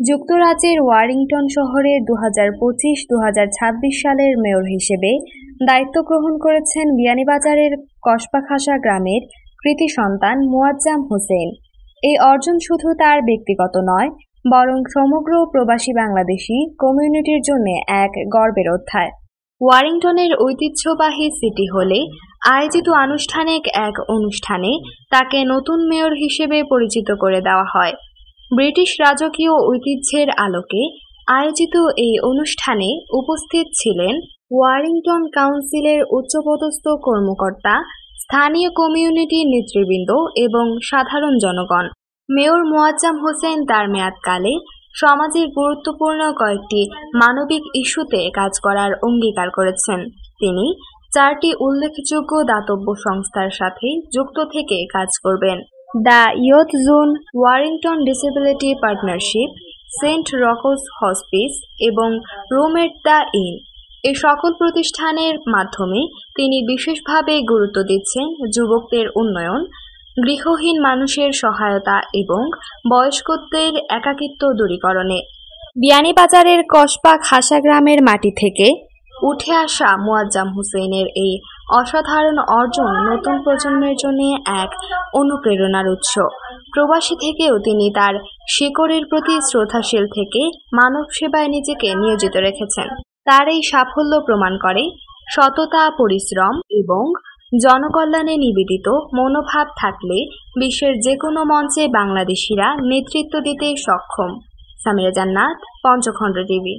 যুক্তরাজ্যের ওয়ারিংটন শহরে 2025-2026 সালের মেয়র হিসেবে দায়িত্ব গ্রহণ করেছেন বিয়ানীবাজারের কসবাখাসা গ্রামের কৃতি সন্তান মোয়াজ্জাম হোসেন। এই অর্জন শুধু তার ব্যক্তিগত নয়, বরং সমগ্র প্রবাসী বাংলাদেশি কমিউনিটির জন্য এক গর্বের অধ্যায়। ওয়ারিংটনের ঐতিহ্যবাহী সিটি হলে আয়োজিত আনুষ্ঠানিক এক অনুষ্ঠানে তাকে নতুন মেয়র হিসেবে পরিচিত করে দেওয়া হয়। ব্রিটিশ রাজকীয় ঐতিহ্যের আলোকে আয়োজিত এই অনুষ্ঠানে উপস্থিত ছিলেন ওয়ারিংটন কাউন্সিলের উচ্চপদস্থ কর্মকর্তা, স্থানীয় কমিউনিটি নেতৃবৃন্দ এবং সাধারণ জনগণ। মেয়র মোয়াজ্জাম হোসেন তার মেয়াদকালে সমাজের গুরুত্বপূর্ণ কয়েকটি মানবিক ইস্যুতে কাজ করার অঙ্গীকার করেছেন। তিনি 4টি উল্লেখযোগ্য দাতব্য সংস্থার সাথে যুক্ত থেকে কাজ করবেন: the Youth Zone, Warrington Disability Partnership, Saint Rocks Hospice এবং রুম এট দ্য ইন। এই সকল প্রতিষ্ঠানের মাধ্যমে তিনি বিশেষভাবে গুরুত্ব দিচ্ছেন যুবকদের উন্নয়ন, গৃহহীন মানুষের সহায়তা এবং বয়স্কদের একাকিত্ব দূরীকরণে। বিয়ানীবাজারের কসবাখাসা গ্রামের মাটি থেকে উঠে আসা মোয়াজ্জাম হোসেনের এই অসাধারণ অর্জন নতুন প্রজন্মের জন্য এক অনুপ্রেরণার উৎস। প্রবাসী থেকেও তিনি তার শিকড়ের প্রতি শ্রদ্ধাশীল থেকে মানব সেবায় নিজেকে নিয়োজিত রেখেছেন। তার এই সাফল্য প্রমাণ করে সততা, পরিশ্রম এবং জনকল্যাণে নিবেদিত মনোভাব থাকলে বিশ্বের যে কোনো মঞ্চে বাংলাদেশিরা নেতৃত্ব দিতে সক্ষম। সামিরা জান্নাত, পঞ্চখণ্ড টিভি।